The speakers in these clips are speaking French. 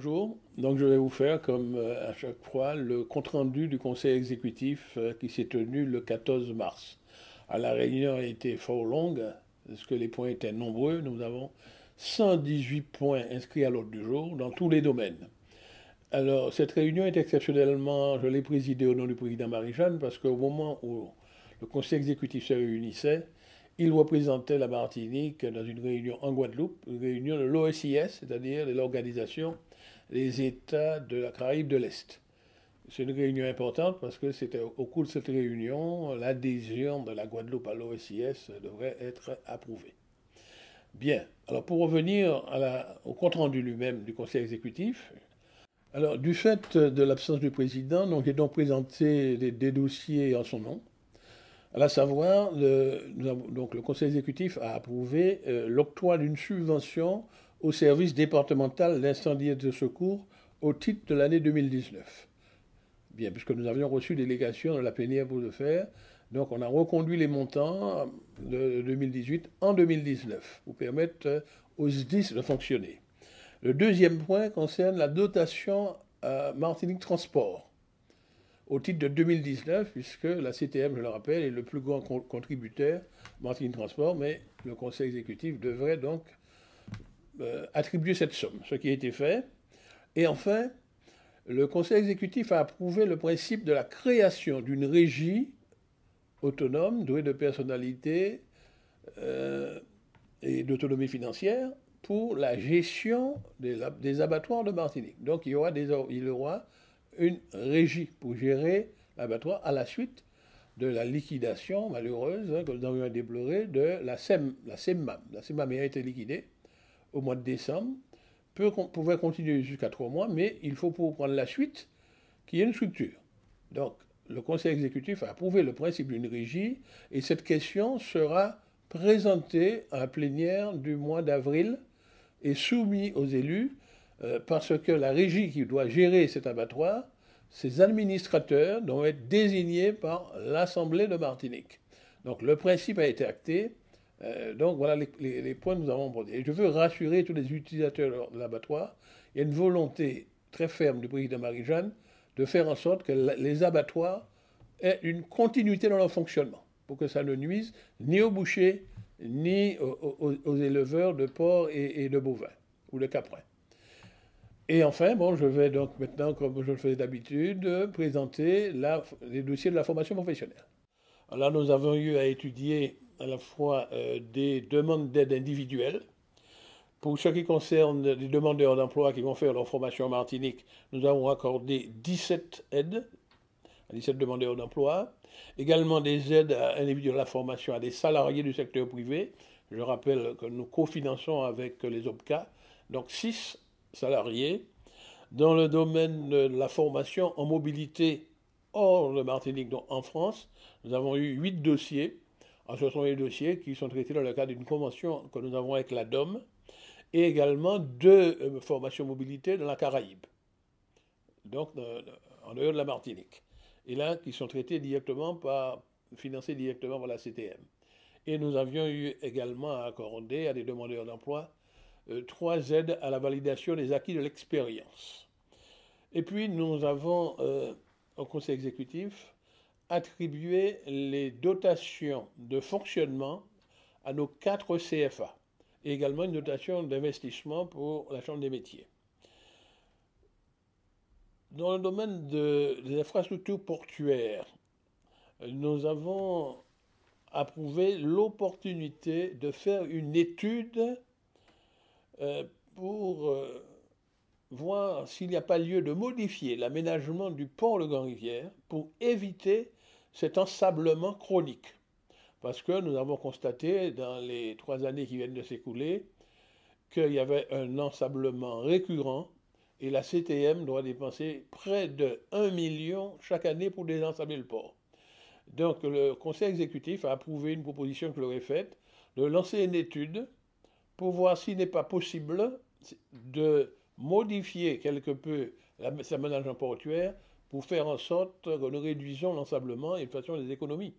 Bonjour, donc je vais vous faire comme à chaque fois le compte-rendu du conseil exécutif qui s'est tenu le 14 mars. La réunion a été fort longue parce que les points étaient nombreux. Nous avons 118 points inscrits à l'ordre du jour dans tous les domaines. Alors cette réunion est exceptionnellement, je l'ai présidée au nom du président Marie-Jeanne parce qu'au moment où le conseil exécutif se réunissait, il représentait la Martinique dans une réunion en Guadeloupe, une réunion de l'OSIS, c'est-à-dire de l'Organisation des États de la Caraïbe de l'Est. C'est une réunion importante parce que c'était au cours de cette réunion, l'adhésion de la Guadeloupe à l'OSIS devrait être approuvée. Bien, alors pour revenir au compte-rendu lui-même du Conseil exécutif, alors du fait de l'absence du président, donc j'ai donc présenté des dossiers en son nom. À savoir, donc le Conseil exécutif a approuvé l'octroi d'une subvention au service départemental d'incendie et de secours au titre de l'année 2019. Bien, puisque nous avions reçu délégation de la plénière pour le faire, donc on a reconduit les montants de 2018 en 2019 pour permettre aux SDIS de fonctionner. Le deuxième point concerne la dotation à Martinique Transport au titre de 2019, puisque la CTM, je le rappelle, est le plus grand contributeur, Martinique Transport, mais le Conseil exécutif devrait donc attribuer cette somme, ce qui a été fait. Et enfin, le Conseil exécutif a approuvé le principe de la création d'une régie autonome, douée de personnalité et d'autonomie financière pour la gestion des abattoirs de Martinique. Donc il y aura une régie pour gérer l'abattoir à la suite de la liquidation malheureuse que nous avions déplorée de la SEMMAM. La SEMMAM a été liquidée au mois de décembre, pouvait continuer jusqu'à 3 mois, mais il faut pour prendre la suite qu'il y ait une structure. Donc le Conseil exécutif a approuvé le principe d'une régie et cette question sera présentée à la plénière du mois d'avril et soumise aux élus parce que la régie qui doit gérer cet abattoir, ses administrateurs doivent être désignés par l'Assemblée de Martinique. Donc le principe a été acté. Donc voilà les points que nous avons abordés. Et je veux rassurer tous les utilisateurs de l'abattoir. Il y a une volonté très ferme du président Marie-Jeanne de faire en sorte que les abattoirs aient une continuité dans leur fonctionnement, pour que ça ne nuise ni aux bouchers, ni aux éleveurs de porcs et de bovins, ou de caprins. Et enfin, bon, je vais donc maintenant, comme je le faisais d'habitude, présenter les dossiers de la formation professionnelle. Alors là, nous avons eu à étudier à la fois des demandes d'aide individuelles. Pour ce qui concerne les demandeurs d'emploi qui vont faire leur formation en Martinique, nous avons accordé 17 aides, 17 demandeurs d'emploi. Également des aides individuelles à la formation à des salariés du secteur privé. Je rappelle que nous cofinançons avec les OPCA, donc 6 salariés. Dans le domaine de la formation en mobilité hors de Martinique, donc en France, nous avons eu 8 dossiers. Alors, ce sont les dossiers qui sont traités dans le cadre d'une convention que nous avons avec la DOM et également 2 formations mobilité dans la Caraïbe, donc en dehors de la Martinique. Et là, qui sont traités directement financés directement par la CTM. Et nous avions eu également à accorder à des demandeurs d'emploi 3 aides à la validation des acquis de l'expérience. Et puis nous avons au Conseil exécutif attribué les dotations de fonctionnement à nos 4 CFA et également une dotation d'investissement pour la Chambre des métiers. Dans le domaine des infrastructures portuaires, nous avons approuvé l'opportunité de faire une étude pour voir s'il n'y a pas lieu de modifier l'aménagement du port Le Grand-Rivière pour éviter cet ensablement chronique. Parce que nous avons constaté dans les 3 années qui viennent de s'écouler qu'il y avait un ensablement récurrent et la CTM doit dépenser près de 1 million chaque année pour désensabler le port. Donc le Conseil exécutif a approuvé une proposition que je leur ai faite de lancer une étude pour voir s'il n'est pas possible de modifier quelque peu l'aménagement portuaire pour faire en sorte que nous réduisions l'ensablement et de façon des économies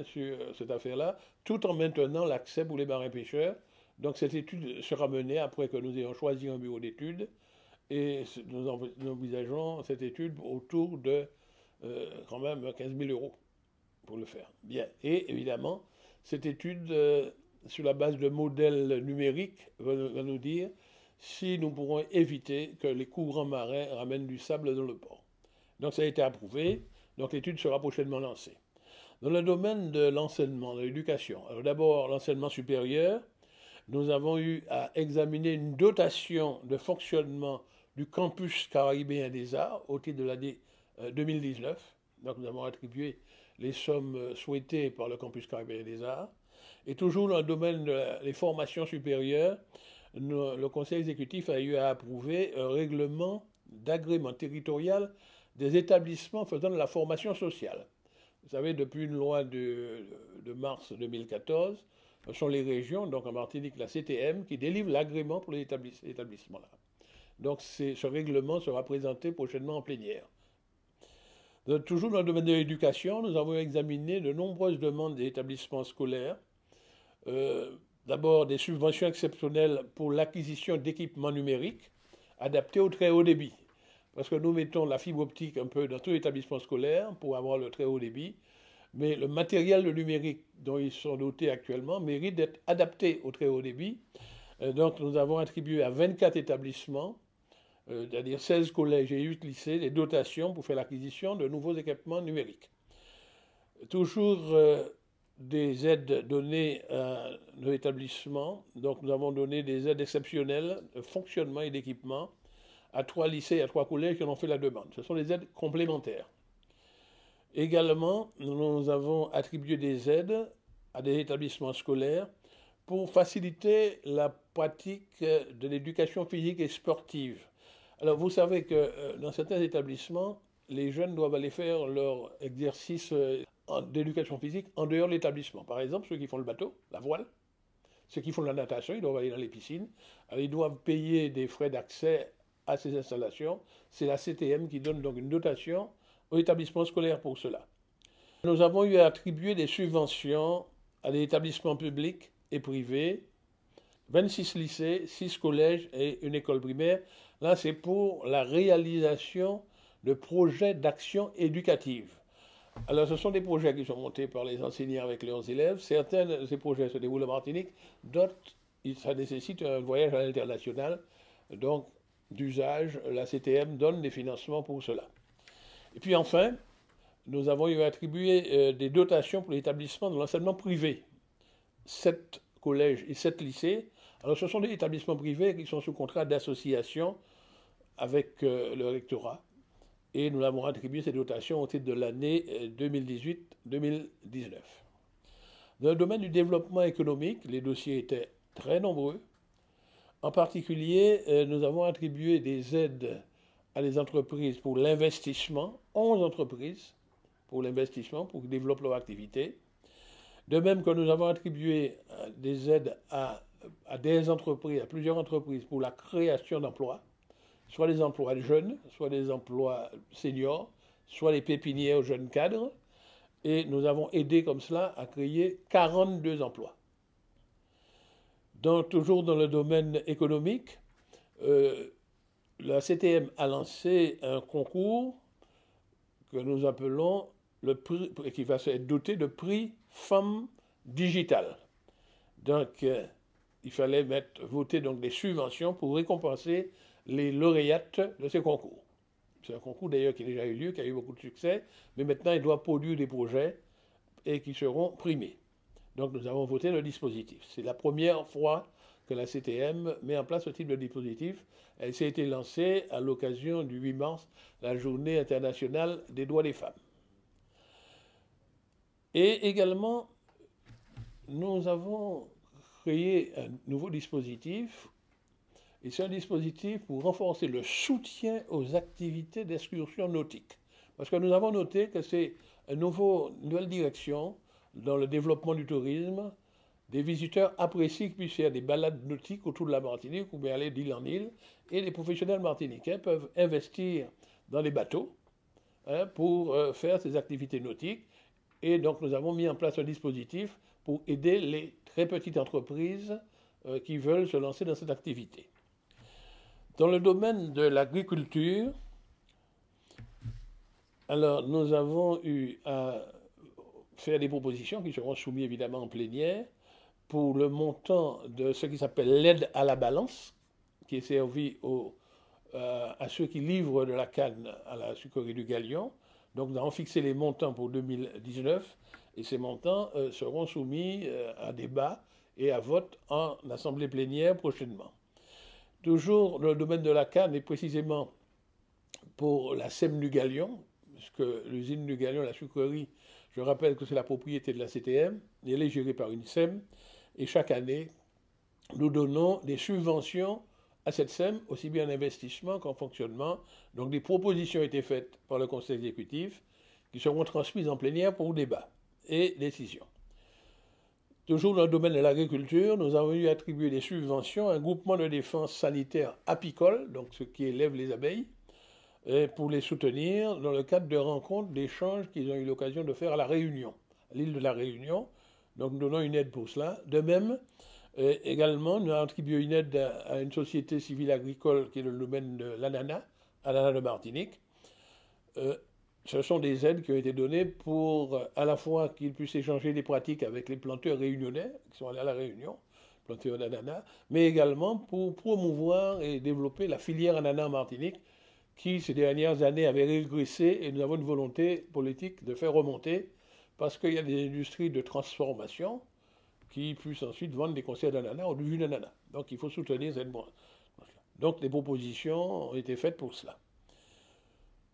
sur cette affaire-là, tout en maintenant l'accès pour les marins pêcheurs. Donc cette étude sera menée après que nous ayons choisi un bureau d'études Et nous envisageons cette étude autour de quand même 15 000 euros pour le faire. Bien. Et évidemment, cette étude, sur la base de modèles numériques, va nous dire si nous pourrons éviter que les courants marins ramènent du sable dans le port. Donc ça a été approuvé, donc l'étude sera prochainement lancée. Dans le domaine de l'enseignement, de l'éducation, alors d'abord l'enseignement supérieur, nous avons eu à examiner une dotation de fonctionnement du campus caribéen des arts au titre de l'année 2019. Donc nous avons attribué les sommes souhaitées par le campus caribéen des arts. Et toujours dans le domaine des formations supérieures, le Conseil exécutif a eu à approuver un règlement d'agrément territorial des établissements faisant de la formation sociale. Vous savez, depuis une loi de mars 2014, ce sont les régions, donc en Martinique la CTM, qui délivre l'agrément pour les établissements-là. Donc ce règlement sera présenté prochainement en plénière. Donc, toujours dans le domaine de l'éducation, nous avons examiné de nombreuses demandes des établissements scolaires. D'abord des subventions exceptionnelles pour l'acquisition d'équipements numériques adaptés au très haut débit. Parce que nous mettons la fibre optique un peu dans tout établissement scolaire pour avoir le très haut débit. Mais le matériel numérique dont ils sont dotés actuellement mérite d'être adapté au très haut débit. Donc nous avons attribué à 24 établissements, c'est-à-dire 16 collèges et 8 lycées, des dotations pour faire l'acquisition de nouveaux équipements numériques. Toujours des aides données à nos établissements. Donc nous avons donné des aides exceptionnelles de fonctionnement et d'équipement à 3 lycées et à 3 collèges qui en ont fait la demande. Ce sont des aides complémentaires. Également, nous avons attribué des aides à des établissements scolaires pour faciliter la pratique de l'éducation physique et sportive. Alors, vous savez que dans certains établissements, les jeunes doivent aller faire leur exercice d'éducation physique en dehors de l'établissement. Par exemple, ceux qui font le bateau, la voile, ceux qui font la natation, ils doivent aller dans les piscines. Alors, ils doivent payer des frais d'accès à ces installations. C'est la CTM qui donne donc une dotation aux établissements scolaires pour cela. Nous avons eu à attribuer des subventions à des établissements publics et privés, 26 lycées, 6 collèges et une école primaire. Là, c'est pour la réalisation de projets d'action éducative. Alors, ce sont des projets qui sont montés par les enseignants avec leurs élèves. Certains de ces projets se déroulent en Martinique, d'autres, ça nécessite un voyage à l'international. Donc, d'usage, la CTM donne des financements pour cela. Et puis enfin, nous avons eu à attribuer des dotations pour l'établissement de l'enseignement privé. 7 collèges et 7 lycées. Alors ce sont des établissements privés qui sont sous contrat d'association avec le rectorat. Et nous avons attribué ces dotations au titre de l'année 2018-2019. Dans le domaine du développement économique, les dossiers étaient très nombreux. En particulier, nous avons attribué des aides à des entreprises pour l'investissement, 11 entreprises pour l'investissement, pour qu'ils développent leur activité. De même que nous avons attribué des aides à des entreprises, à plusieurs entreprises pour la création d'emplois, soit des emplois de jeunes, soit des emplois seniors, soit des pépinières aux jeunes cadres. Et nous avons aidé comme cela à créer 42 emplois. Toujours dans le domaine économique, la CTM a lancé un concours que nous appelons le prix, qui va être doté de prix Femmes Digitales. Donc, il fallait voter donc des subventions pour récompenser les lauréates de ces concours. C'est un concours d'ailleurs qui a déjà eu lieu, qui a eu beaucoup de succès, mais maintenant il doit produire des projets et qui seront primés. Donc nous avons voté le dispositif. C'est la première fois que la CTM met en place ce type de dispositif. Elle s'est été lancée à l'occasion du 8 mars, la journée internationale des droits des femmes. Et également, nous avons créé un nouveau dispositif, et c'est un dispositif pour renforcer le soutien aux activités d'excursion nautique. Parce que nous avons noté que c'est une nouvelle direction dans le développement du tourisme. Des visiteurs apprécient qu'ils puissent faire des balades nautiques autour de la Martinique ou bien aller d'île en île. Et les professionnels martiniquais peuvent investir dans les bateaux pour faire ces activités nautiques. Et donc nous avons mis en place un dispositif pour aider les très petites entreprises qui veulent se lancer dans cette activité. Dans le domaine de l'agriculture, alors nous avons eu à faire des propositions qui seront soumises évidemment en plénière pour le montant de ce qui s'appelle l'aide à la balance, qui est servie à ceux qui livrent de la canne à la sucrerie du Galion. Donc nous avons fixé les montants pour 2019 et ces montants seront soumis à débat et à vote en assemblée plénière prochainement. Toujours dans le domaine de la canne et précisément pour la SEM du Galion, puisque l'usine du Galion, la sucrerie, je rappelle que c'est la propriété de la CTM, et elle est gérée par une SEM, et chaque année, nous donnons des subventions à cette SEM, aussi bien en investissement qu'en fonctionnement. Donc des propositions ont été faites par le Conseil exécutif qui seront transmises en plénière pour débat et décision. Toujours dans le domaine de l'agriculture, nous avons eu attribué des subventions à un groupement de défense sanitaire apicole, donc ce qui élève les abeilles, pour les soutenir dans le cadre de rencontres, d'échanges qu'ils ont eu l'occasion de faire à La Réunion, à l'île de La Réunion. Donc nous donnons une aide pour cela. De même, également, nous avons attribué une aide à une société civile agricole qui est dans le domaine de l'ananas, ananas de Martinique. Ce sont des aides qui ont été données pour à la fois qu'ils puissent échanger des pratiques avec les planteurs réunionnais qui sont allés à La Réunion, planteurs d'ananas, mais également pour promouvoir et développer la filière ananas en Martinique qui, ces dernières années, avait régressé et nous avons une volonté politique de faire remonter parce qu'il y a des industries de transformation qui puissent ensuite vendre des conserves d'ananas ou du jus d'ananas. Donc il faut soutenir cette branche. Donc des propositions ont été faites pour cela.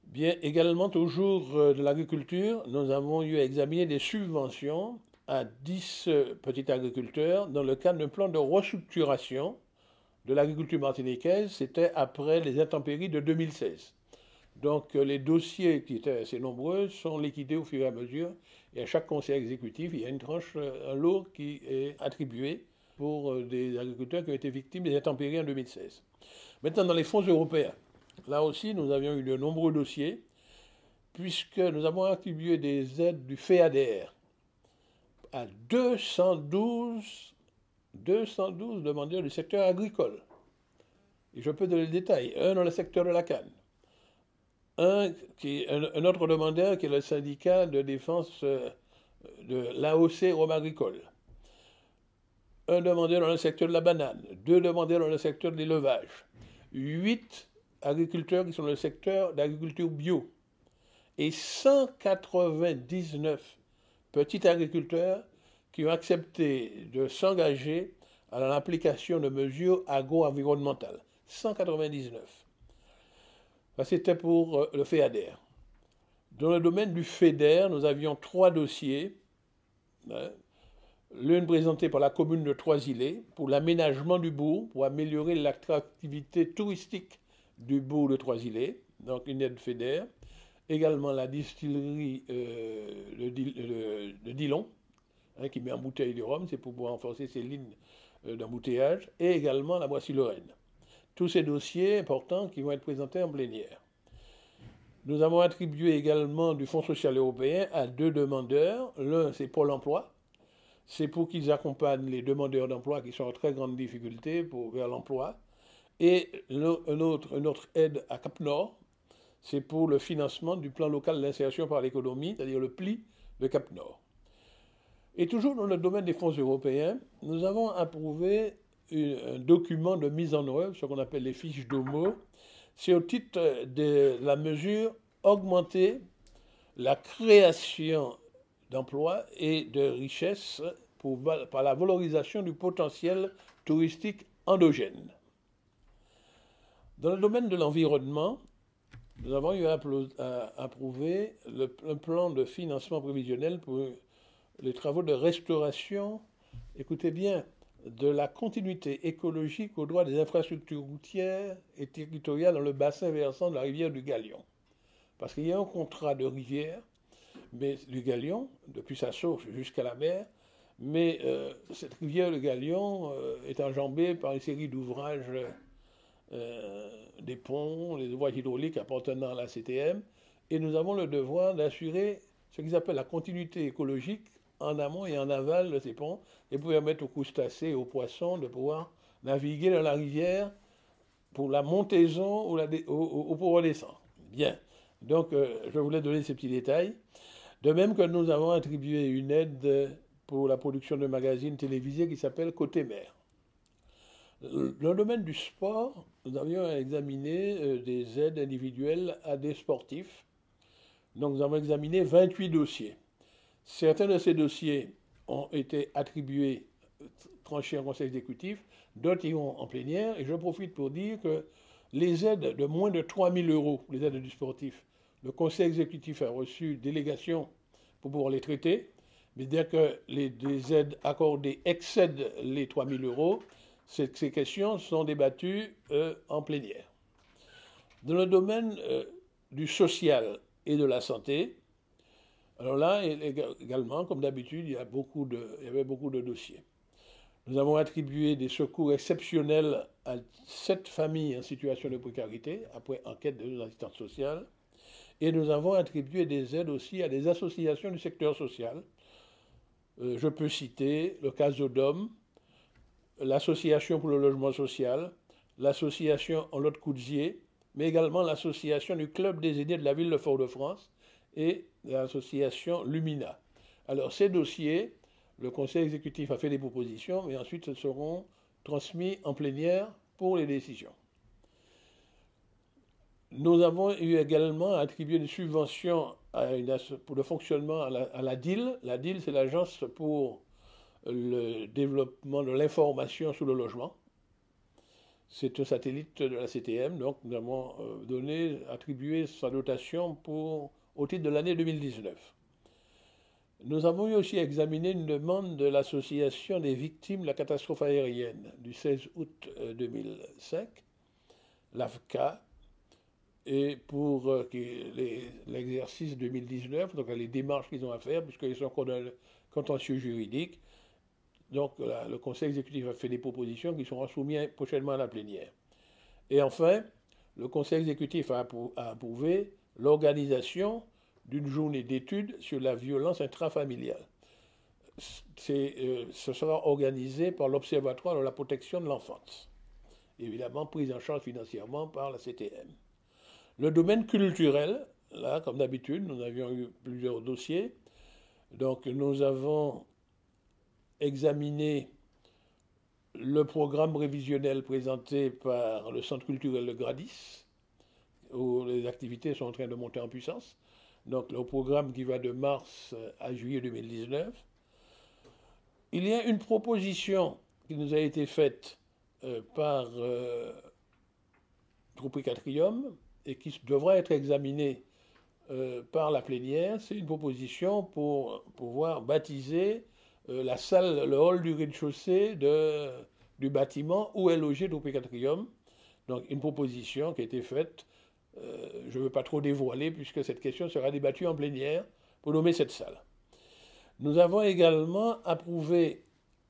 Bien, également, toujours de l'agriculture, nous avons eu à examiner des subventions à 10 petits agriculteurs dans le cadre d'un plan de restructuration de l'agriculture martiniquaise. C'était après les intempéries de 2016. Donc les dossiers qui étaient assez nombreux sont liquidés au fur et à mesure. Et à chaque conseil exécutif, il y a une tranche, un lot qui est attribué pour des agriculteurs qui ont été victimes des intempéries en 2016. Maintenant, dans les fonds européens, là aussi, nous avions eu de nombreux dossiers, puisque nous avons attribué des aides du FEADER à 212 demandeurs du secteur agricole. Et je peux donner le détail. Un dans le secteur de la canne. Un autre demandeur qui est le syndicat de défense de l'AOC Rome Agricole. Un demandeur dans le secteur de la banane. 2 demandeurs dans le secteur de l'élevage. 8 agriculteurs qui sont dans le secteur d'agriculture bio. Et 199 petits agriculteurs qui ont accepté de s'engager à l'application de mesures agro-environnementales. 199. Ça, c'était pour le FEADER. Dans le domaine du FEDER, nous avions 3 dossiers. L'une présentée par la commune de Trois-Îlets pour l'aménagement du bourg, pour améliorer l'attractivité touristique du bourg de Trois-Îlets, donc une aide FEDER. Également la distillerie de Dillon, qui met en bouteille du rhum, c'est pour pouvoir renforcer ses lignes d'embouteillage, et également la Boissy-Lorraine. Tous ces dossiers importants qui vont être présentés en plénière. Nous avons attribué également du Fonds social européen à 2 demandeurs. L'un, c'est Pôle emploi. C'est pour qu'ils accompagnent les demandeurs d'emploi qui sont en très grande difficulté vers l'emploi. Et une autre aide à Cap-Nord, c'est pour le financement du plan local d'insertion par l'économie, c'est-à-dire le PLI de Cap-Nord. Et toujours dans le domaine des fonds européens, nous avons approuvé un document de mise en œuvre, ce qu'on appelle les fiches d'OMO. C'est au titre de la mesure augmenter la création d'emplois et de richesses par la valorisation du potentiel touristique endogène. Dans le domaine de l'environnement, nous avons eu à approuver un plan de financement prévisionnel pour les travaux de restauration, écoutez bien, de la continuité écologique au droit des infrastructures routières et territoriales dans le bassin versant de la rivière du Galion. Parce qu'il y a un contrat de rivière du Galion, depuis sa source jusqu'à la mer, mais cette rivière du Galion est enjambée par une série d'ouvrages, des ponts, les voies hydrauliques appartenant à la CTM, et nous avons le devoir d'assurer ce qu'ils appellent la continuité écologique en amont et en aval de ces ponts, et pour permettre aux crustacés et aux poissons de pouvoir naviguer dans la rivière pour la montaison ou pour redescendre. Bien. Donc, je voulais donner ces petits détails. De même que nous avons attribué une aide pour la production de magazines télévisés qui s'appelle Côté Mer. Dans le domaine du sport, nous avions examiné des aides individuelles à des sportifs. Donc, nous avons examiné 28 dossiers. Certains de ces dossiers ont été attribués, tranchés en conseil exécutif, d'autres iront en plénière. Et je profite pour dire que les aides de moins de 3 000 €, les aides du sportif, le conseil exécutif a reçu délégation pour pouvoir les traiter. Mais dès que les aides accordées excèdent les 3 000 €, ces questions sont débattues en plénière. Dans le domaine du social et de la santé, alors là, également, comme d'habitude, il y avait beaucoup de dossiers. Nous avons attribué des secours exceptionnels à 7 familles en situation de précarité, après enquête de l'assistance sociale. Et nous avons attribué des aides aussi à des associations du secteur social. Je peux citer le Casodome, l'Association pour le logement social, l'Association En Lot Coudzier, mais également l'Association du Club des aînés de la ville de Fort-de-France et l'association Lumina. Alors ces dossiers, le conseil exécutif a fait des propositions, mais ensuite ce seront transmis en plénière pour les décisions. Nous avons eu également attribué des subventions pour le fonctionnement à la DIL. La DIL, c'est l'Agence pour le développement de l'information sur le logement. C'est un satellite de la CTM, donc nous avons attribué sa dotation au titre de l'année 2019. Nous avons eu aussi examiné une demande de l'Association des victimes de la catastrophe aérienne du 16 août 2005, l'AFCA, et pour l'exercice 2019, donc les démarches qu'ils ont à faire, puisqu'ils sont encore dans le contentieux juridique. Donc le conseil exécutif a fait des propositions qui seront soumises prochainement à la plénière. Et enfin, le conseil exécutif a approuvé l'organisation d'une journée d'études sur la violence intrafamiliale. Ce sera organisé par l'Observatoire de la protection de l'enfance, évidemment prise en charge financièrement par la CTM. Le domaine culturel, là, comme d'habitude, nous avions eu plusieurs dossiers. Donc, nous avons examiné le programme révisionnel présenté par le Centre culturel de Gradis, où les activités sont en train de monter en puissance. Donc, le programme qui va de mars à juillet 2019. Il y a une proposition qui nous a été faite par Tropicatrium, et qui devra être examiné par la plénière. C'est une proposition pour pouvoir baptiser la salle, le hall du rez-de-chaussée du bâtiment où est logé Tropicatrium. Donc une proposition qui a été faite, je ne veux pas trop dévoiler puisque cette question sera débattue en plénière pour nommer cette salle. Nous avons également approuvé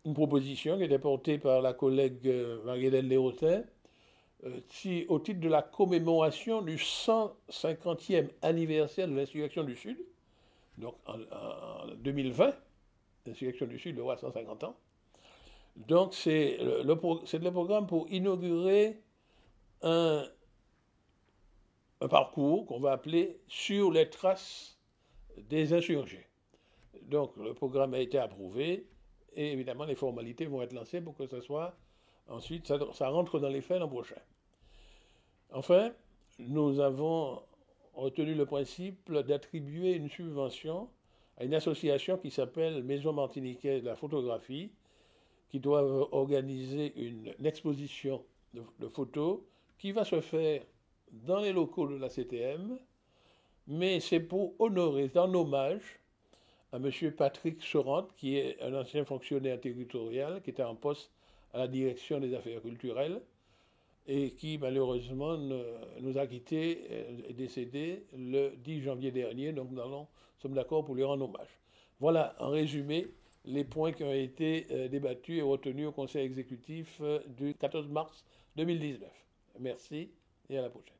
une proposition qui était portée par la collègue Marie-Hélène Léotin, au titre de la commémoration du 150e anniversaire de l'insurrection du Sud, donc en 2020, l'insurrection du Sud aura 150 ans. Donc c'est le programme pour inaugurer un parcours qu'on va appeler « Sur les traces des insurgés ». Donc le programme a été approuvé et évidemment les formalités vont être lancées pour que ensuite ça rentre dans les faits l'an prochain. Enfin, nous avons retenu le principe d'attribuer une subvention à une association qui s'appelle Maison Martiniquaise de la photographie, qui doit organiser une exposition de photos qui va se faire dans les locaux de la CTM, mais c'est pour honorer, en hommage à M. Patrick Sorante, qui est un ancien fonctionnaire territorial, qui était en poste à la direction des affaires culturelles, et qui malheureusement nous a quittés et décédé le 10 janvier dernier. Donc nous sommes d'accord pour lui rendre hommage. Voilà, en résumé, les points qui ont été débattus et retenus au Conseil exécutif du 14 mars 2019. Merci et à la prochaine.